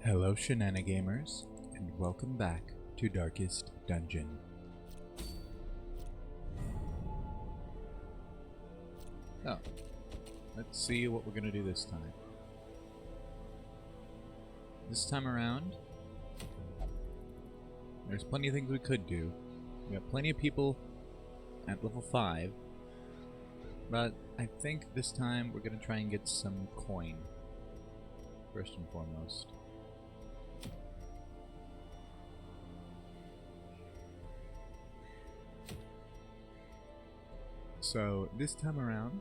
Hello Shenanigamers, and welcome back to Darkest Dungeon. Oh, let's see what we're gonna do this time. This time around, there's plenty of things we could do. We got plenty of people at level 5, but I think this time we're gonna try and get some coin, first and foremost. So this time around,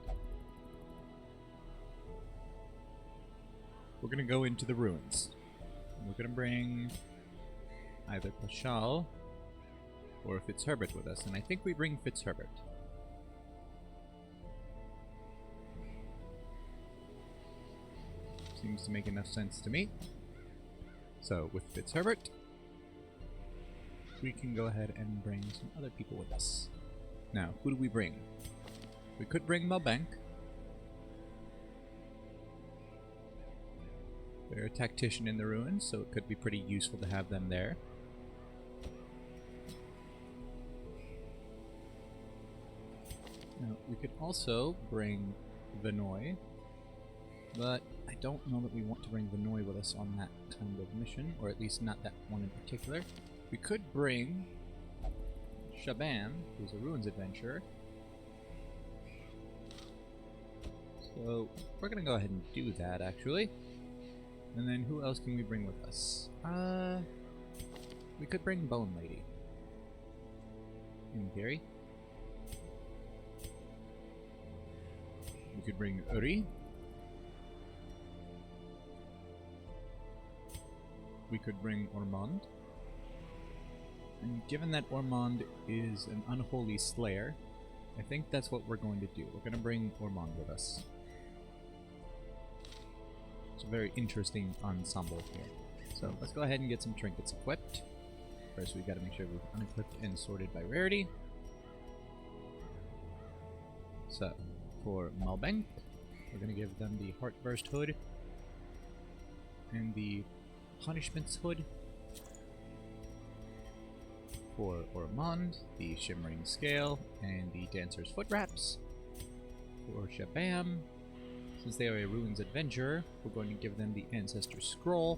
we're gonna go into the ruins. We're gonna bring either Pashal or Fitzherbert with us, and I think we bring Fitzherbert. Seems to make enough sense to me. So with Fitzherbert, we can go ahead and bring some other people with us. Now, who do we bring? We could bring Malbank. They're a tactician in the ruins, so it could be pretty useful to have them there. Now, we could also bring Vinoy, but I don't know that we want to bring Vinoy with us on that kind of mission, or at least not that one in particular. We could bring Shabam, who's a ruins adventurer. So we're gonna go ahead and do that, actually. And then who else can we bring with us? We could bring Bone Lady, in theory. We could bring Uri. We could bring Ormond. And given that Ormond is an unholy slayer, I think that's what we're going to do. We're going to bring Ormond with us. It's a very interesting ensemble here. So let's go ahead and get some trinkets equipped. First we've got to make sure we're unequipped and sorted by rarity. So for Malbank, we're going to give them the Heartburst Hood and the Punishments Hood. For Ormond, the Shimmering Scale and the Dancer's Foot Wraps. For Shabam, since they are a ruins adventurer, we're going to give them the Ancestor's Scroll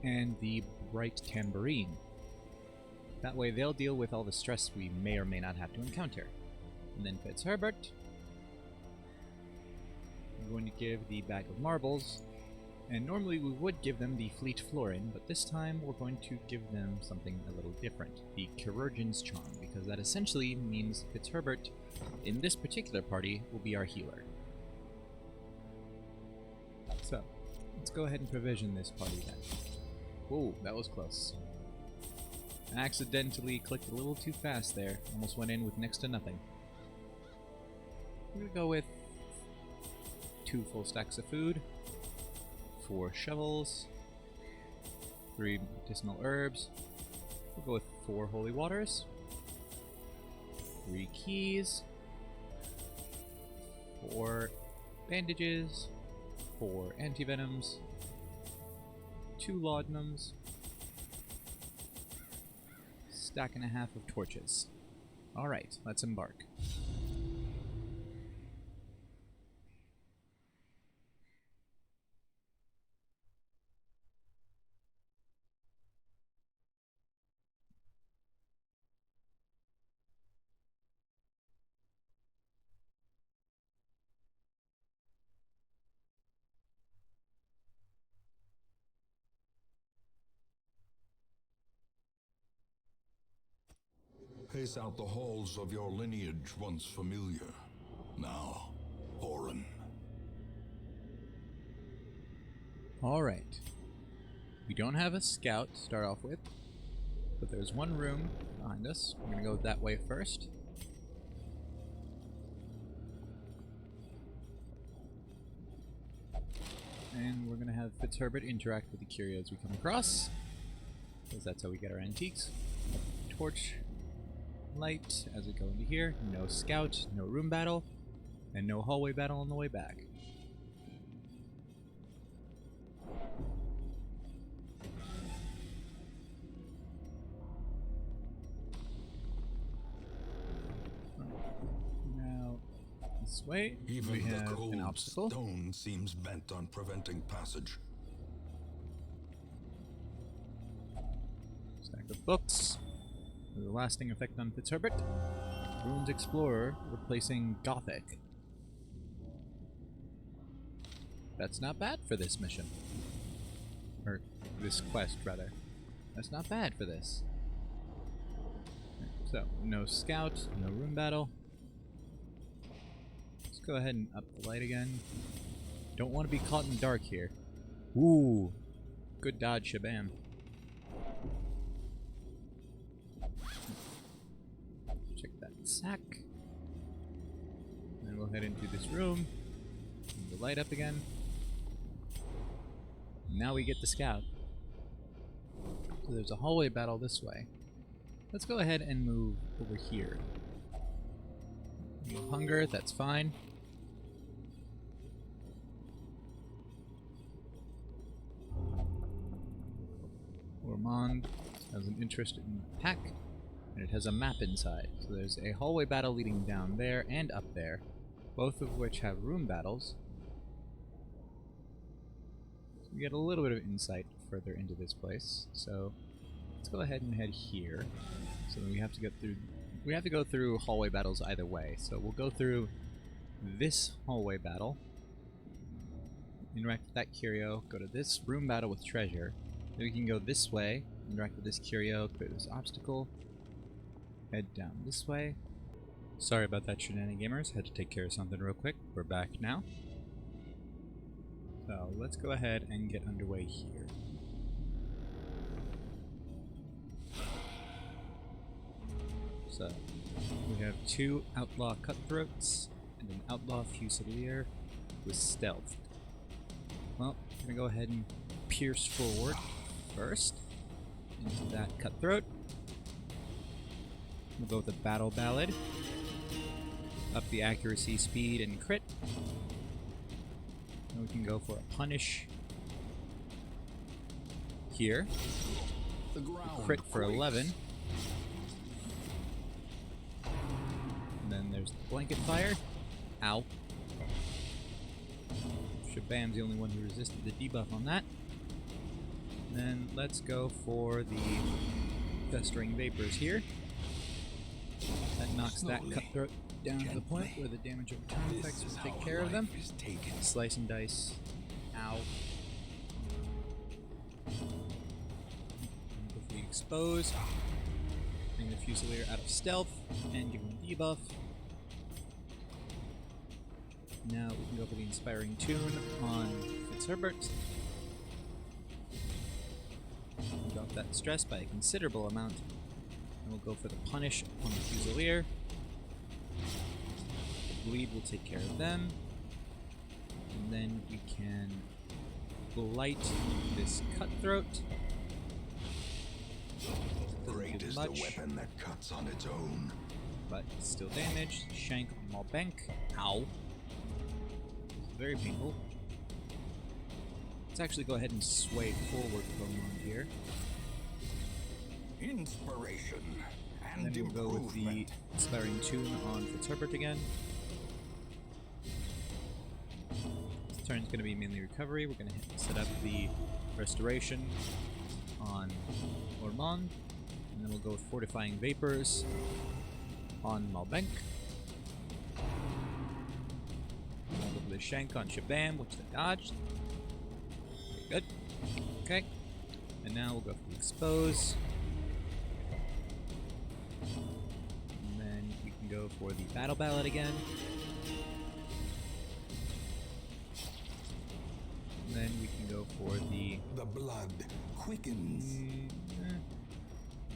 and the Bright Tambourine. That way they'll deal with all the stress we may or may not have to encounter. And then Fitzherbert, I'm going to give the Bag of Marbles. And normally we would give them the Fleet Florin, but this time we're going to give them something a little different. The Chirurgeon's Charm, because that essentially means Fitzherbert, in this particular party, will be our healer. So, let's go ahead and provision this party then. Whoa, that was close. I accidentally clicked a little too fast there. Almost went in with next to nothing. We're gonna go with 2 full stacks of food. 4 shovels, 3 medicinal herbs, we'll go with 4 holy waters, 3 keys, 4 bandages, 4 antivenoms, 2 laudanums, stack and a half of torches. Alright, let's embark. Pace out the halls of your lineage once familiar. Now, Horan. Alright. We don't have a scout to start off with, but there's one room behind us. We're gonna go that way first. And we're gonna have Fitzherbert interact with the curios we come across, because that's how we get our antiques. Torch light as we go into here. No scout, no room battle, and no hallway battle on the way back. Now, this way, Even we the have cold an obstacle. stone seems bent on preventing passage. Stack of books. With a lasting effect on Fitzherbert. Ruins Explorer replacing Gothic. That's not bad for this mission. Or this quest, rather. That's not bad for this. So, no scout, no room battle. Let's go ahead and up the light again. Don't want to be caught in the dark here. Ooh. Good dodge, Shabam. Check that sack. And we'll head into this room. Turn the light up again. Now we get the scout. So there's a hallway battle this way. Let's go ahead and move over here. No hunger, that's fine. Ormond has an interest in the pack, and it has a map inside. So there's a hallway battle leading down there and up there, both of which have room battles. So we get a little bit of insight further into this place. So let's go ahead and head here. So then we have to go through hallway battles either way. So we'll go through this hallway battle, interact with that curio, go to this room battle with treasure. Then we can go this way, interact with this curio, clear this obstacle, head down this way. Sorry about that, Shenanigamers. Had to take care of something real quick. We're back now. So let's go ahead and get underway here. So we have two outlaw cutthroats and an outlaw fusilier with stealth. Well, we're gonna go ahead and pierce forward first into that cutthroat. We'll go with the battle ballad. Up the accuracy, speed, and crit. And we can go for a punish here. The ground Crit for quakes. 11. And then there's the blanket fire. Ow. Shabam's the only one who resisted the debuff on that. And then let's go for the festering vapors here. That knocks that Slowly, cutthroat down to the gently. point where the damage over time This effects is will take how care of them. life is taken. Slice and dice. Ow. Quickly expose. Bring the Fusilier out of stealth and give him a debuff. Now we can go for the Inspiring Tune on Fitzherbert. Drop that stress by a considerable amount. And we'll go for the Punish on the Fusilier. The Bleed will take care of them. And then we can blight this Cutthroat. Great do is much. the weapon that cuts on its own. But still damage. Shank on Malbank. Ow. It's very painful. Let's actually go ahead and sway forward with Ormond here. Inspiration And and then we'll go with the improvement. Inspiring Tune on Fitzherbert again. This turn's going to be mainly recovery. We're going to set up the Restoration on Ormond. And then we'll go with Fortifying Vapors on Malbank. We'll go with the Shank on Shabam, which they dodged. Very good. Okay. And now we'll go for the Expose. And then we can go for the Battle Ballad again. And then we can go for the... The blood quickens.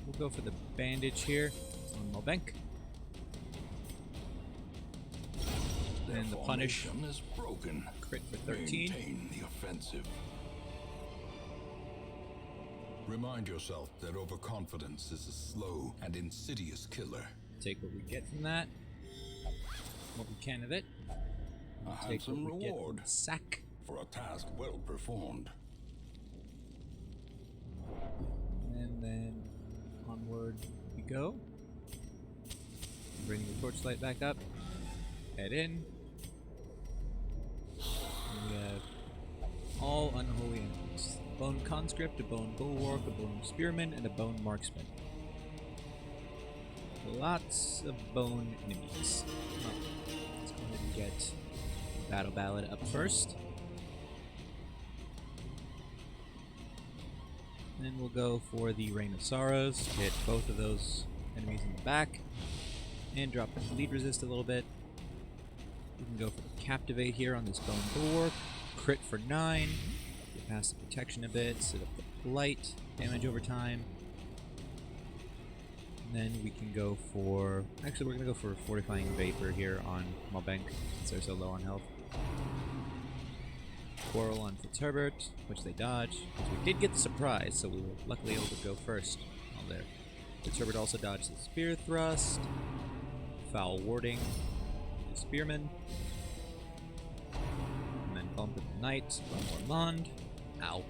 We'll go for the Bandage here on Malbank. Their And the Punish. formation is broken. Crit for 13. Maintain the offensive. Remind yourself that overconfidence is a slow and insidious killer. Take what we get from that. What we can of it. A Take handsome what we get from reward the sack. for a task well performed. then onward we go. Bring the torchlight back up. Head in. And we have all unholy enemies. A bone conscript, a bone bulwark, a bone spearman, and a bone marksman. Lots of bone enemies. Well, let's go ahead and get Battle Ballad up first. And then we'll go for the Rain of Sorrows, hit both of those enemies in the back, and drop the bleed resist a little bit. We can go for the Captivate here on this Bone Bulwark, crit for 9, get past the protection a bit, set up the Blight, damage over time. And then we can go for, actually we're going to go for Fortifying Vapor here on Malbenk, since they're so low on health. Quarrel on Fitzherbert, which they dodge, because we did get the surprise, so we were luckily able to go first. Oh, there. Fitzherbert also dodged the Spear Thrust, Foul Warding, the Spearman, and then Bump at the Knight on Ormond. Ow.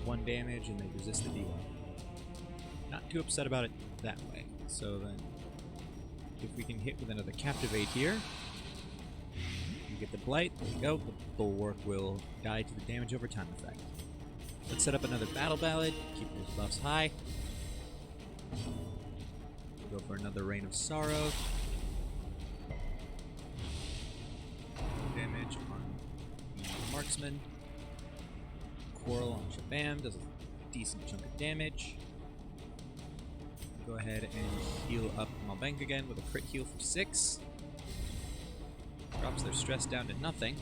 1 damage, and they resist the debuff. Not too upset about it that way. So then, if we can hit with another Captivate here, you get the Blight, there you go, the Bulwark will die to the damage over time effect. Let's set up another Battle Ballad, keep those buffs high. We'll go for another Rain of Sorrow. Damage on the Marksman. Quarrel on Shabam does a decent chunk of damage. Go ahead and heal up Malbenk again with a crit heal for 6. Drops their stress down to nothing.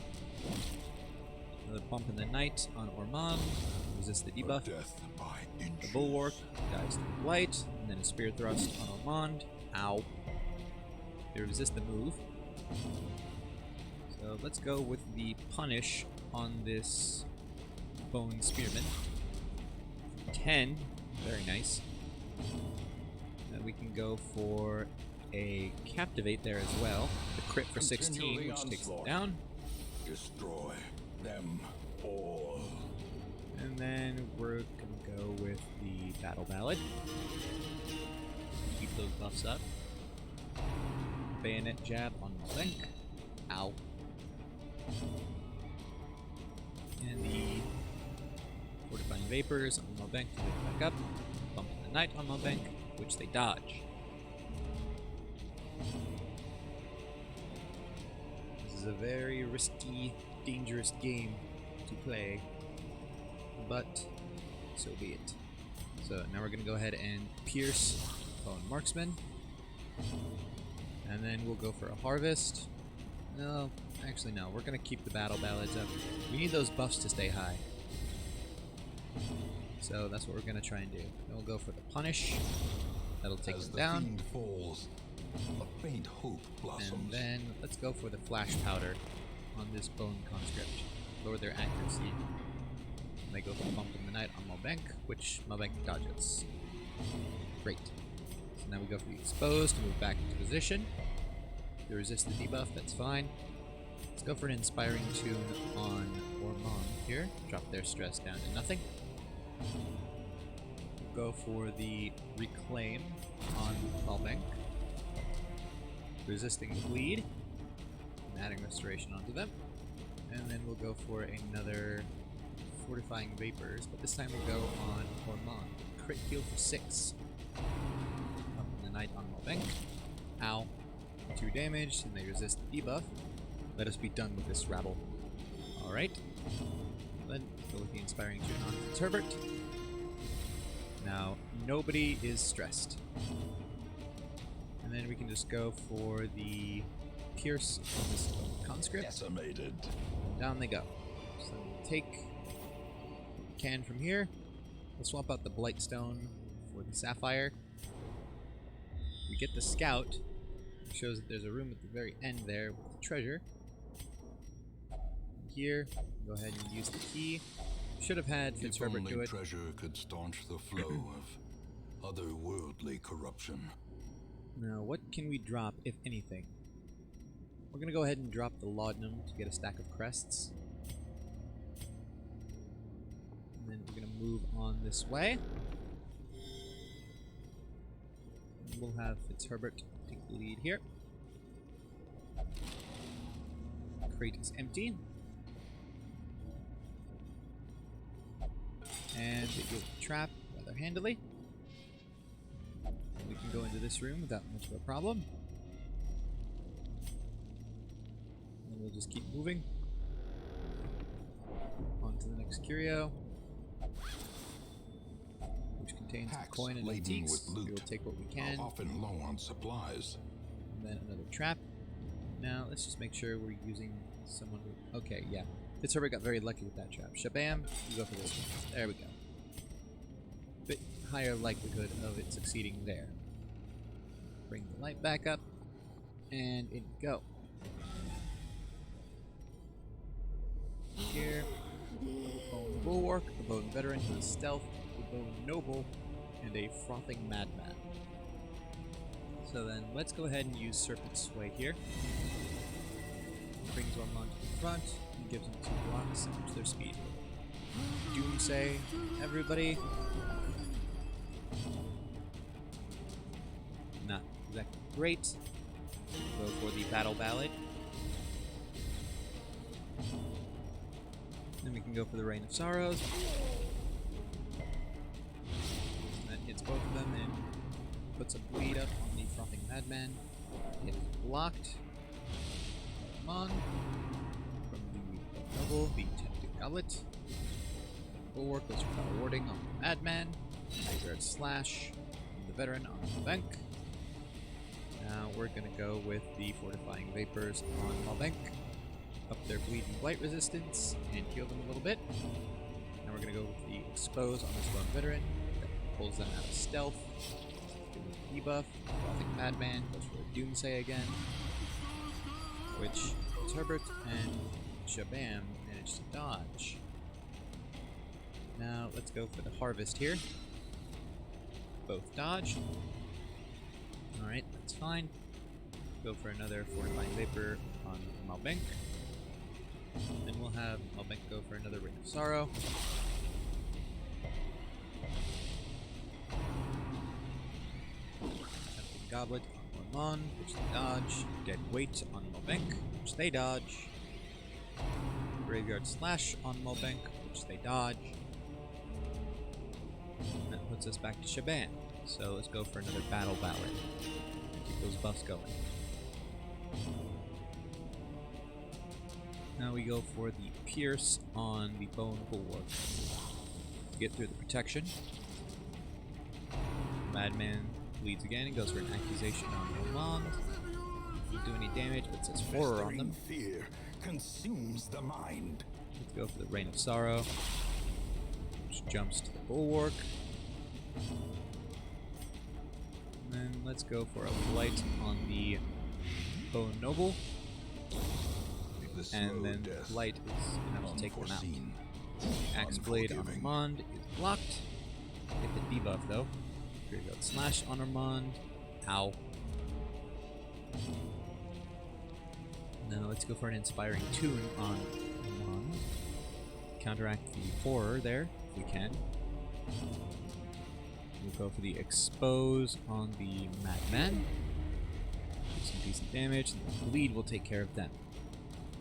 Another Bump in the Night on Ormond. Resist the debuff. The Bulwark dies to the Blight. And then a Spear Thrust on Ormond. Ow. They resist the move. So let's go with the Punish on this Bone Spearman. 10. Very nice. We can go for a Captivate there as well. The crit for 16, which takes them down. Destroy them all. And then we're gonna go with the Battle Ballad. Keep those buffs up. Bayonet Jab on Malbenk. Ow. And the Fortifying Vapors on Malbenk to get back up. Bump in the Night on Malbenk, which they dodge. This is a very risky, dangerous game to play, but so be it. So now we're going to go ahead and pierce Bone Marksman, and then we'll go for a Harvest. No, actually no, we're going to keep the Battle Ballads up. We need those buffs to stay high. So that's what we're going to try and do. Then we'll go for the Punish. That'll take them down. Fiend falls, a faint hope blossoms. And then let's go for the Flash Powder on this Bone Conscript. Lower their accuracy. And they go for Bump in the Night on Malbenk, which Malbenk dodges. Great. So now we go for the Exposed to move back into position. If they resist the debuff, that's fine. Let's go for an Inspiring Tune on Ormond here. Drop their stress down to nothing. Go for the Reclaim on Malbenk, resisting the bleed, and adding restoration onto them. And then we'll go for another Fortifying Vapors, but this time we'll go on Ormond. Crit heal for 6. Up in the Night on Malbenk. Ow. 2 damage, and they resist the debuff. Let us be done with this rabble. Alright. Then go with the Inspiring Tune on Fitzherbert. Now, nobody is stressed. And then we can just go for the Pierce on this Conscript. Decimated. Down they go. So we'll take what we can from here. We'll swap out the Blightstone for the Sapphire. We get the Scout. It shows that there's a room at the very end there with the treasure. Here, go ahead and use the key. Should have had Fitzherbert do it. Treasure could staunch the flow of otherworldly corruption. Now, what can we drop, if anything? We're gonna go ahead and drop the Laudanum to get a stack of crests. And then we're gonna move on this way. We'll have Fitzherbert take the lead here. Crate is empty. And it gives a trap rather handily. We can go into this room without much of a problem. And we'll just keep moving. On to the next curio, which contains a coin and antiques. We will take what we can. Often low on supplies. And then another trap. Now, let's just make sure we're using someone who... Okay, yeah. Fitzherbert got very lucky with that trap. Shabam, you go for this one. There we go. Bit higher likelihood of it succeeding there. Bring the light back up, and in we go. Here, Bone Bulwark, the Bone Veteran, the Stealth, the Bone Noble, and a Frothing Madman. So then, let's go ahead and use Serpent Sway here. Brings Ormond to the front, and gives them 2 blocks to their speed. Doomsay, everybody. Not exactly great. Go for the Battle Ballad. Then we can go for the Rain of Sorrows. And that hits both of them and puts a bleed up on the Frothing Madman. It is blocked. Come on. From the Noble, the Tempted Goblet. Bulwark goes for Power Warding on the Madman. Graveyard Slash on the Veteran on the bank. Now we're going to go with the Fortifying Vapors on Malbank. Up their Bleed and Blight resistance and heal them a little bit. Now we're going to go with the Expose on this Bone Veteran. That pulls them out of Stealth. Give them a debuff. Frothing Madman goes for a Doomsay again. Which Herbert and Shabam managed to dodge. Now let's go for the Harvest here. Both dodged. Alright, that's fine. Go for another Fortifying Vapor on Malbank. Then we'll have Malbank go for another Ring of Sorrow. Tempted Goblet on Ormond, which they dodge. Dead Weight on Malbank, which they dodge. Graveyard Slash on Malbank, which they dodge. And that puts us back to Shaban. So let's go for another Battle Ballad. Keep those buffs going. Now we go for the Pierce on the Bone Bulwark. Get through the protection. Madman bleeds again and goes for an Accusation on Ormond. Doesn't do any damage, but says Horror on them. Fear consumes the mind. Let's go for the Rain of Sorrow, which jumps to the Bulwark. And then let's go for a Blight on the Bone Noble. And then Blight is enough to take them out. Axe Blade on Ormond is blocked. Get the debuff though. Graveyard Slash on Ormond. Ow. Now let's go for an Inspiring Tune on Ormond. Counteract the Horror there, if we can. We'll go for the Expose on the Madman. Do some decent damage, and the Bleed will take care of them.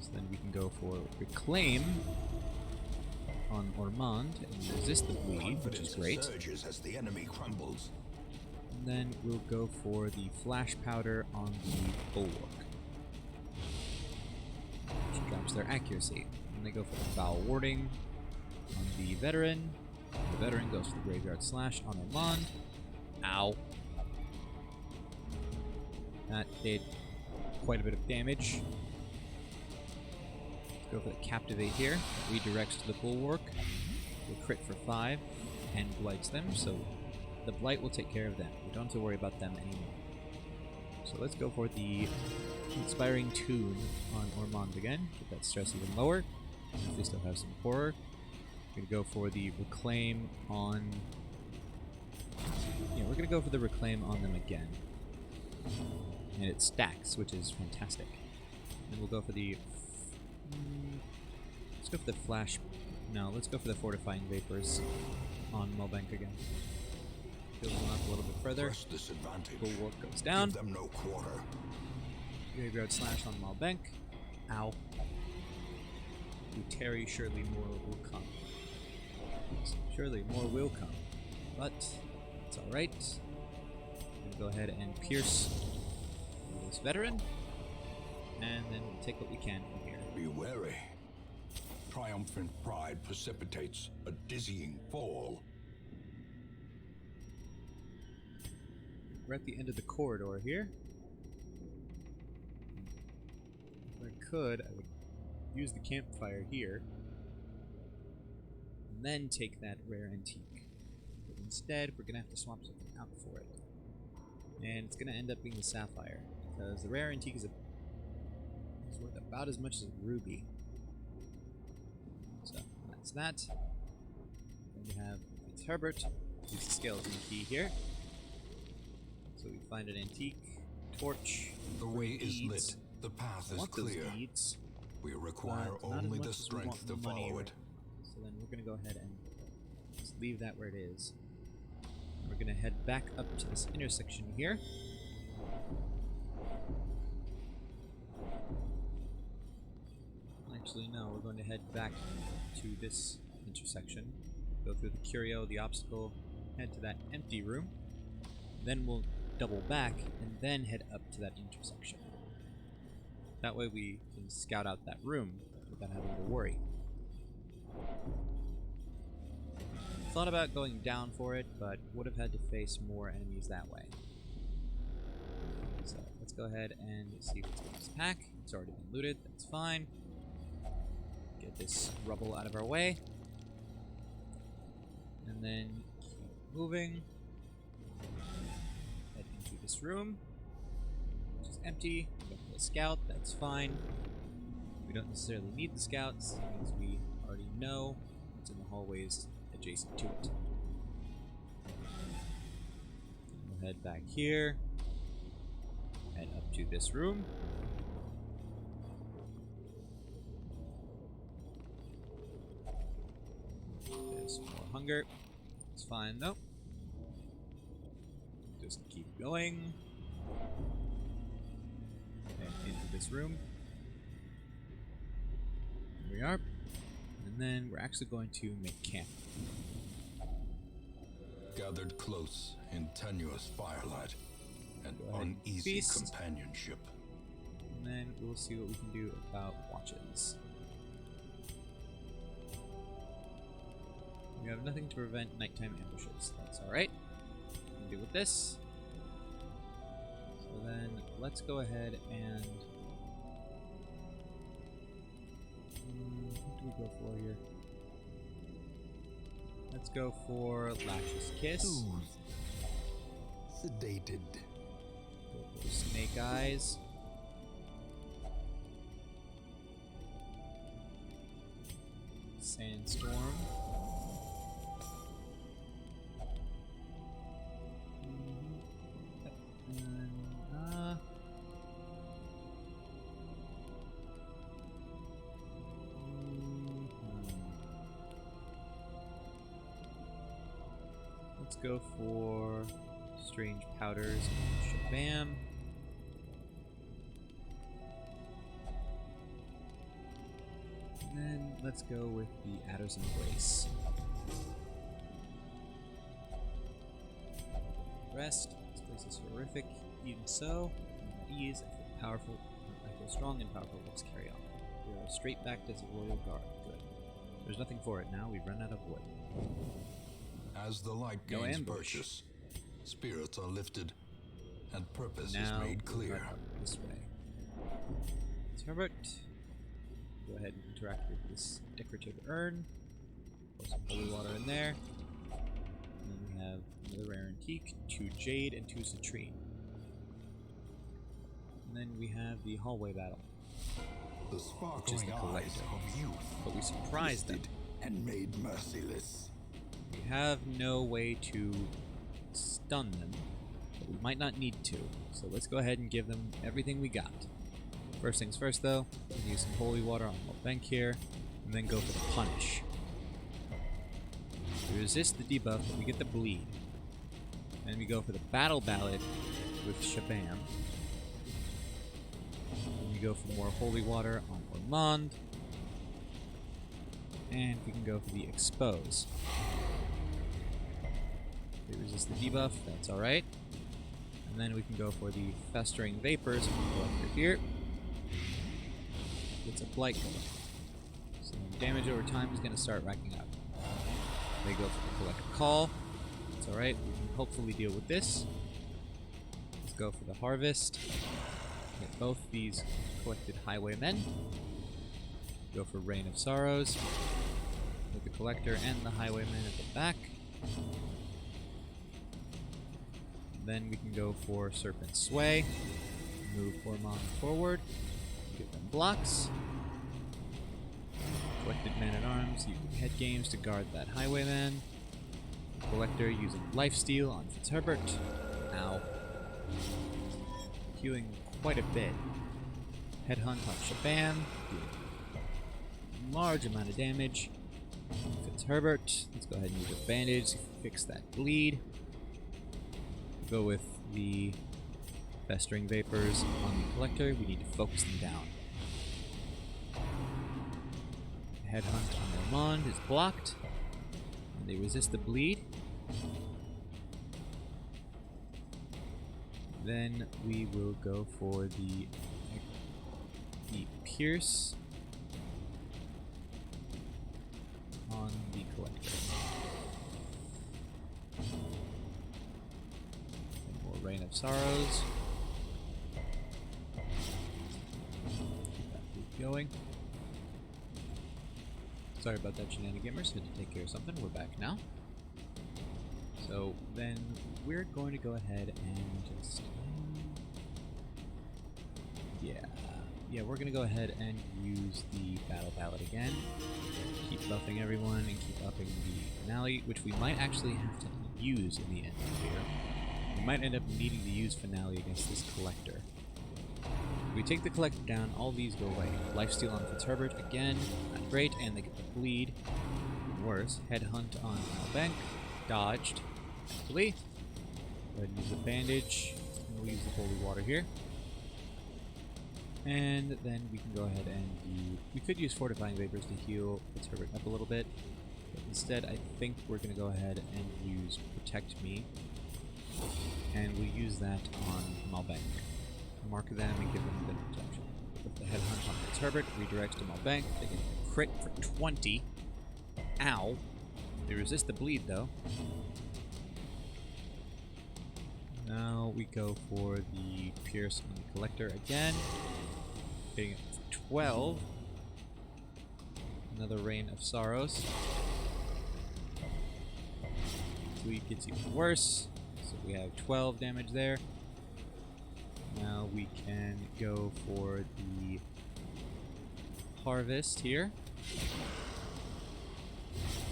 So then we can go for Reclaim on Ormond and resist the Bleed, which is great. As the enemy crumbles. And then we'll go for the Flash Powder on the Bulwark, which drops their accuracy. And they go for the Foul Warding on the Veteran. The Veteran goes for the Graveyard Slash on Ormond. Ow. That did quite a bit of damage. Let's go for the Captivate here. Redirects to the Bulwark. We'll crit for 5 and blights them, so the Blight will take care of them. We don't have to worry about them anymore. So let's go for the Inspiring Tune on Ormond again. Get that stress even lower. If they still have some horror. We're going to go for the Reclaim on... Yeah, we're going to go for the Reclaim on them again. And it stacks, which is fantastic. Then we'll go for the... Let's go for the Flash... No, let's go for the Fortifying Vapors on Malbank again. Kill them off a little bit further. Press disadvantage. Bulwark goes down. Give them no quarter. Graveyard Slash on Malbank. Ow. To Terry, surely more will come. Surely more will come. But it's alright. I'm gonna go ahead and pierce this veteran. And then we'll take what we can from here. Be wary. Triumphant pride precipitates a dizzying fall. We're at the end of the corridor here. If I could, I would use the campfire here. And then take that rare antique. But instead, we're going to have to swap something out for it. And it's going to end up being the sapphire. Because the rare antique is worth about as much as a ruby. So, that's that. Then we have Herbert. Use the skeleton key here. So we find an antique, torch. The way is lit. The path is clear. Deeds, we require only the strength to follow it. So then we're going to go ahead and just leave that where it is. We're going to head back up to this intersection here. Actually, no, we're going to head back to this intersection. Go through the curio, the obstacle, head to that empty room. Then we'll double back and then head up to that intersection. That way we can scout out that room without having to worry. Thought about going down for it, but would have had to face more enemies that way. So let's go ahead and see what's in this pack. It's already been looted, that's fine. Get this rubble out of our way. And then keep moving. Head into this room, which is empty. We don't have a scout, that's fine. We don't necessarily need the scouts, because we already know what's in the hallways adjacent to it. We'll head back here. Head up to this room. There's more hunger. It's fine though. Just keep going. And into this room. Here we are. And then we're actually going to make camp. Gathered close in tenuous firelight and uneasy companionship. And then we'll see what we can do about watches. We have nothing to prevent nighttime ambushes. That's alright. We can deal with this. So then let's go ahead and what do we go for here? Let's go for Lash's Kiss. Sedated. Go for Snake Eyes. Sandstorm. Let's go for Strange Powders and Shabam. And then let's go with the Adder's Embrace. Rest. This place is horrific. Even so, at ease, I feel powerful. I feel strong and powerful. Let's carry on. We are straight back as a royal guard. Good. There's nothing for it now. We've run out of wood. As the light gains purchase, spirits are lifted, and purpose is made clear. This way. So Herbert, go ahead and interact with this decorative urn. Pour some holy water in there. And then we have another rare antique, 2 jade and 2 citrine. And then we have the hallway battle, the sparkling eyes of youth, but we surprised them and made merciless. We have no way to stun them, but we might not need to, so let's go ahead and give them everything we got. First things first though, we'll use some holy water on the bank here, and then go for the punish. We resist the debuff, but we get the bleed. Then we go for the Battle Ballad with Shabam. Then we go for more Holy Water on Ormond. And we can go for the Expose. They resist the debuff, that's alright. And then we can go for the Festering Vapors on the Collector here. It's a Blight going. So damage over time is going to start racking up. They go for the Collector Call. It's alright, we can hopefully deal with this. Let's go for the Harvest. Get both these collected Highwaymen. Go for Rain of Sorrows. With the Collector and the Highwaymen at the back. Then we can go for Serpent Sway. Move Ormond forward. Give them blocks. Collected Man-at-Arms using head games to guard that Highwayman. Collector using Lifesteal on Fitzherbert. Ow. Healing quite a bit. Headhunt on Shabam. Doing a large amount of damage. Fitzherbert. Let's go ahead and use a bandage to fix that bleed. Go with the Festering Vapors on the Collector. We need to focus them down. Headhunt on Ormond is blocked. And they resist the bleed. Then we will go for the Pierce on the Collector. And more Rain of Sorrows. Keep that loop going. Sorry about that, Shenanigamers. Had to take care of something. We're back now. So then we're going to go ahead and just... Yeah, we're going to go ahead and use the Battle Ballad again. Keep buffing everyone and keep upping the finale, which we might actually have to use in the end here. We might end up needing to use finale against this Collector. If we take the Collector down, all these go away. Lifesteal on Fitzherbert again, not great, and they get the bleed. Worse, Headhunt on Malbank, dodged. Thankfully. Go ahead and use the bandage, and we'll use the Holy Water here. And then we can go ahead and we could use Fortifying Vapors to heal Fitzherbert up a little bit. But instead, I think we're going to go ahead and use Protect Me. And we'll use that on Malbank. Mark them and give them a bit of protection. With the Headhunt on Fitzherbert, redirects to Malbank. They get a crit for 20. Ow. They resist the bleed though. Now we go for the Pierce on the Collector again. Getting it for 12. Another Rain of Sorrows. Bleed gets even worse. So we have 12 damage there. Now we can go for the Harvest here.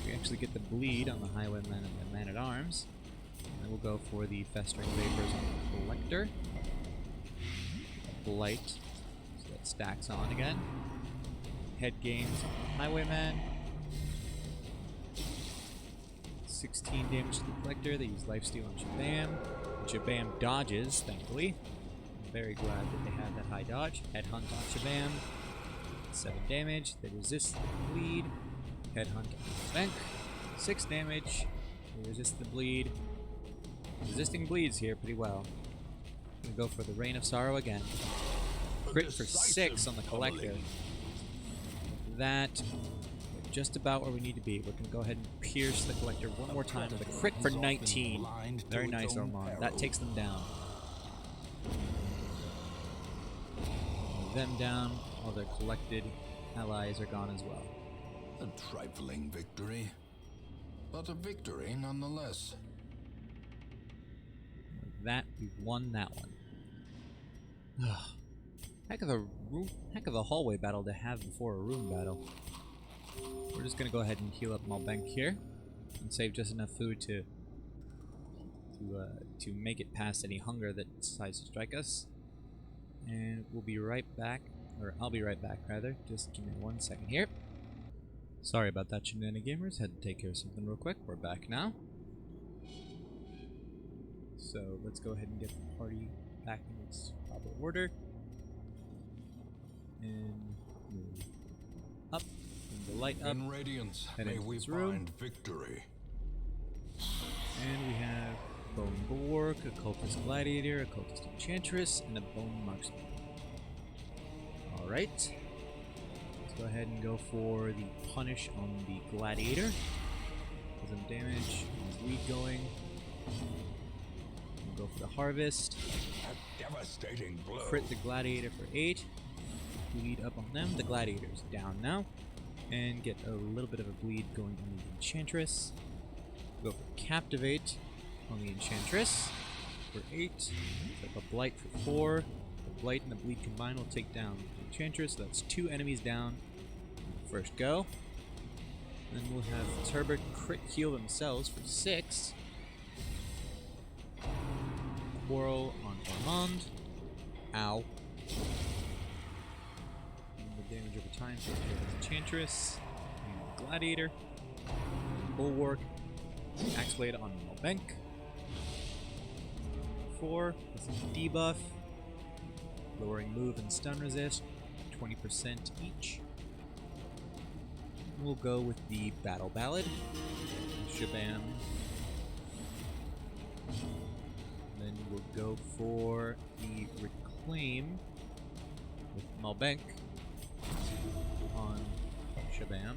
We actually get the bleed on the Highwaymen and the Man-at-Arms. And then we'll go for the Festering Vapors on the Collector. Blight. So that stacks on again. Head gains on the Highwayman. 16 damage to the Collector. They use Lifesteal on Shabam. And Shabam dodges, thankfully. I'm very glad that they have that high dodge. Headhunt on Shabam. 7 damage. They resist the bleed. Headhunt on the bank. 6 damage. They resist the bleed. Resisting bleeds here pretty well. Gonna go for the Rain of Sorrow again. Crit for 6 on the Collector. That just about where we need to be. We're gonna go ahead and pierce the Collector one more time with a crit for 19. Very nice, Ormond. That takes them down. Move them down. All their collected allies are gone as well. A trifling victory, but a victory nonetheless. With that, we've won that one. Heck of a hallway battle to have before a room battle. We're just gonna go ahead and heal up Malbank here and save just enough food to make it past any hunger that decides to strike us. And we'll be right back, or I'll be right back rather. Just give me 1 second here. Sorry about that, Shenanigamers. Had to take care of something real quick. We're back now. So let's go ahead and get the party back in its proper order. And move up. Bring the light up. In Radiance, Head may into we this room. find victory. And we have Bone Bulwark, Occultist Gladiator, Occultist Enchantress, and a Bone Marksman. Alright. Let's go ahead and go for the Punish on the Gladiator. Give some damage. His lead going. We'll go for the Harvest. A devastating blow. Crit the Gladiator for 8. Bleed up on them. The Gladiator's down now. And get a little bit of a bleed going on the Enchantress. Go for Captivate on the Enchantress for 8. Set up a Blight for 4. The Blight and the Bleed combined will take down the Enchantress. So that's 2 enemies down. First go. Then we'll have Turbot crit heal themselves for 6. Quarrel on Armand. Ow. And the damage over time for the Enchantress. And Gladiator. Bulwark. Axe Blade on Malbenk. 4. This is a debuff. Lowering move and stun resist. 20% each. We'll go with the Battle Ballad. Shabam. Then we'll go for the Reclaim with Malbenk on Shabam.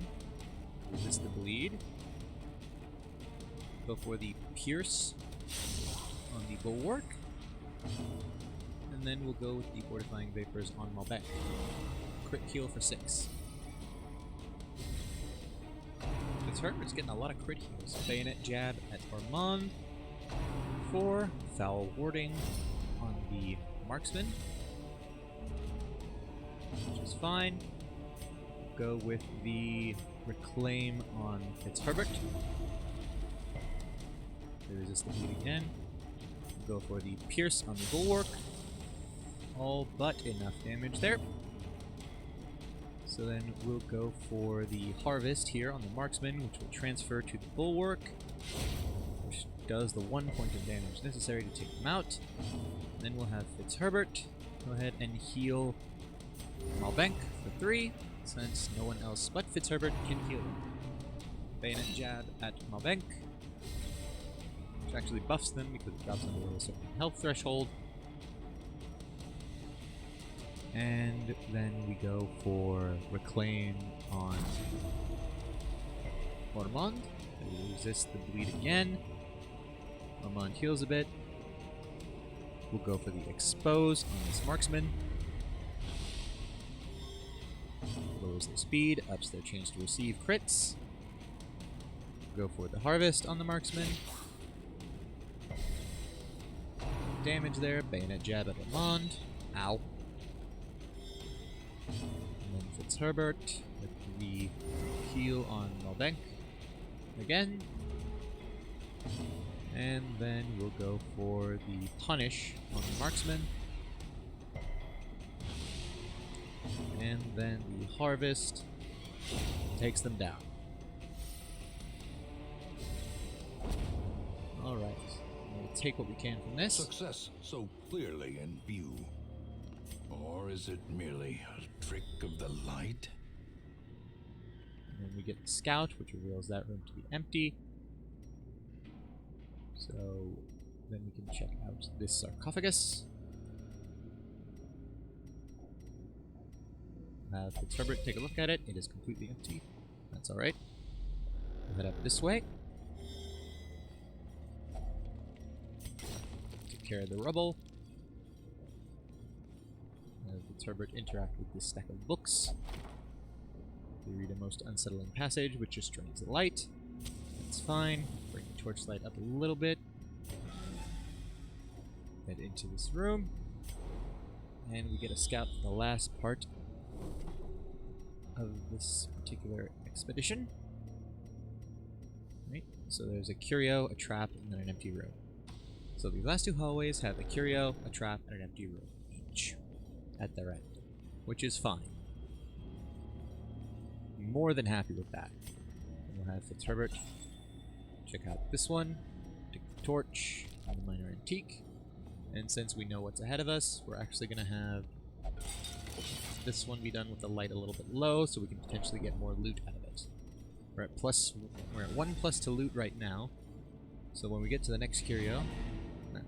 Resist the bleed. Go for the Pierce on the Bulwark. And then we'll go with the Fortifying Vapors on Malbec. Crit heal for 6. It's getting a lot of crit heals. Bayonet Jab at Armand. 4. Foul Warding on the Marksman. Which is fine. Go with the Reclaim on Fitzherbert. They resist the bleed again. Go for the Pierce on the Bulwark. All but enough damage there. So then we'll go for the Harvest here on the Marksman, which will transfer to the Bulwark, which does the 1 point of damage necessary to take them out. And then we'll have Fitzherbert go ahead and heal Malbenk for 3, since no one else but Fitzherbert can heal him. Bayonet Jab at Malbenk, which actually buffs them because it drops them below a certain health threshold. And then we go for Reclaim on Ormond. We resist the bleed again. Ormond heals a bit. We'll go for the Expose on this Marksman. Lowers their speed, ups their chance to receive crits. Go for the Harvest on the Marksman. Damage there. Bayonet Jab at Ormond. Ow. And then Fitzherbert with the heal on Malbenk again. And then we'll go for the Punish on the Marksman. And then the Harvest takes them down. Alright, we'll take what we can from this. Success so clearly in view. Or is it merely a trick of the light? And then we get the Scout, which reveals that room to be empty. So then we can check out this sarcophagus. Have Fitzherbert take a look at it. It is completely empty. That's alright. We'll head up this way. Take care of the rubble. Have Fitzherbert interact with this stack of books. We read a most unsettling passage, which just drains the light. That's fine. Bring the torchlight up a little bit. Head into this room. And we get a scout for the last part of this particular expedition. Right, so there's a curio, a trap, and then an empty room. So these last two hallways have a curio, a trap, and an empty room each at their end, which is fine. More than happy with that. And we'll have Fitzherbert check out this one, take the torch, and the minor antique. And since we know what's ahead of us, we're actually going to have this one be done with the light a little bit low, so we can potentially get more loot out of it. We're at 1+ to loot right now. So when we get to the next curio,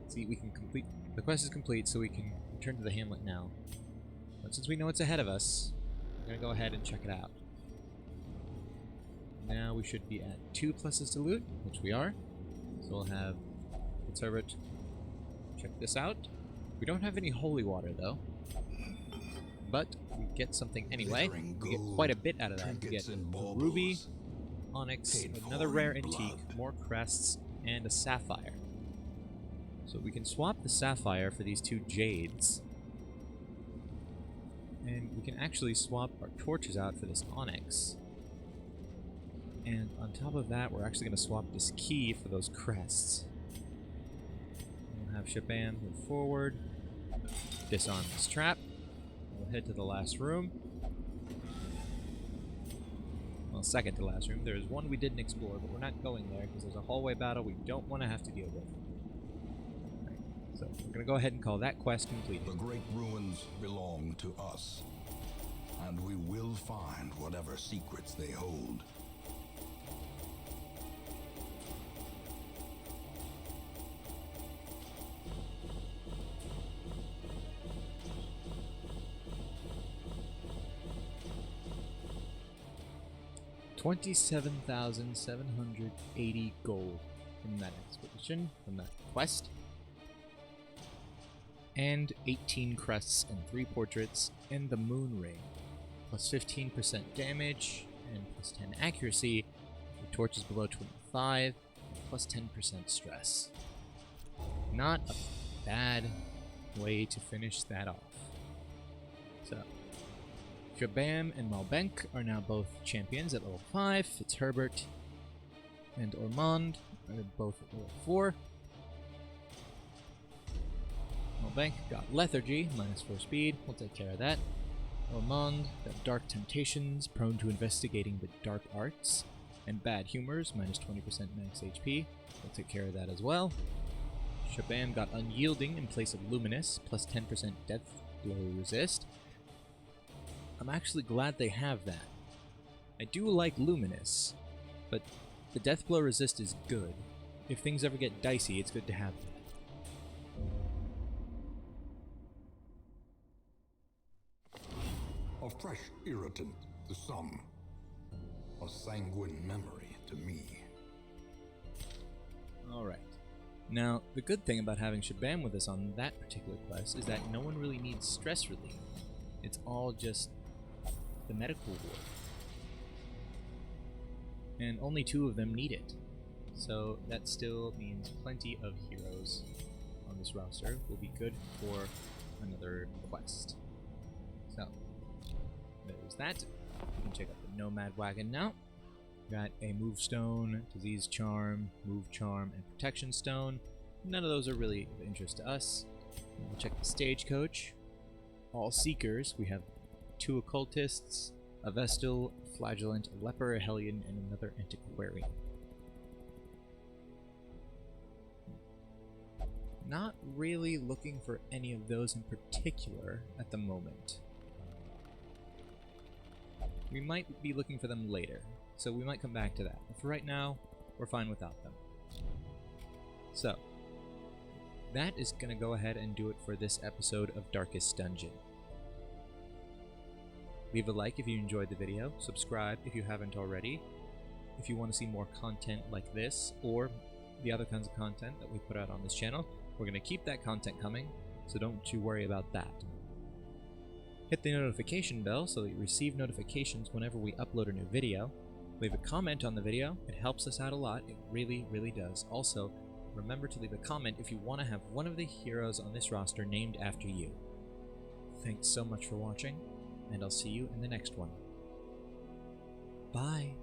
see, we can complete the quest is complete, so we can return to the hamlet now. But since we know what's ahead of us, we're gonna go ahead and check it out. Now we should be at 2+ to loot, which we are. So we'll have the turret. Check this out. We don't have any holy water though, but we get something anyway. We get quite a bit out of that. We get a ruby, onyx, another rare antique, more crests, and a sapphire. So we can swap the sapphire for these 2 jades. And we can actually swap our torches out for this onyx. And on top of that, we're actually going to swap this key for those crests. We'll have Shabam move forward, disarm this trap. We'll head to the last room. Well, second to last room. There's one we didn't explore, but we're not going there because there's a hallway battle we don't want to have to deal with. Right, so we're going to go ahead and call that quest completed. The great ruins belong to us, and we will find whatever secrets they hold. $27,780 gold from that expedition, from that quest. And 18 crests and 3 portraits, and the moon ring. Plus 15% damage, and plus 10 accuracy. The torch is below 25, plus 10% stress. Not a bad way to finish that off. So, Shabam and Malbenk are now both champions at level 5. Fitzherbert and Ormond are both at level 4. Malbenk got Lethargy, -4 speed. We'll take care of that. Ormond got Dark Temptations, prone to investigating the dark arts. And Bad Humors, -20% max HP. We'll take care of that as well. Shabam got Unyielding in place of Luminous, plus 10% death blow resist. I'm actually glad they have that. I do like Luminous, but the death blow resist is good. If things ever get dicey, it's good to have that. A fresh irritant to some, a sanguine memory to me. Alright. Now, the good thing about having Shabam with us on that particular quest is that no one really needs stress relief. It's all just the medical ward. And only 2 of them need it. So that still means plenty of heroes on this roster will be good for another quest. So, there's that. We can check out the Nomad Wagon now. Got a Move Stone, Disease Charm, Move Charm, and Protection Stone. None of those are really of interest to us. We'll check the Stagecoach. All Seekers. We have 2 Occultists, a Vestal, Flagellant, a Leper, a Hellion, and another Antiquarian. Not really looking for any of those in particular at the moment. We might be looking for them later, so we might come back to that. But for right now, we're fine without them. So, that is going to go ahead and do it for this episode of Darkest Dungeon. Leave a like if you enjoyed the video, subscribe if you haven't already. If you want to see more content like this, or the other kinds of content that we put out on this channel, we're going to keep that content coming, so don't you worry about that. Hit the notification bell so that you receive notifications whenever we upload a new video. Leave a comment on the video, it helps us out a lot, it really, really does. Also, remember to leave a comment if you want to have one of the heroes on this roster named after you. Thanks so much for watching, and I'll see you in the next one. Bye!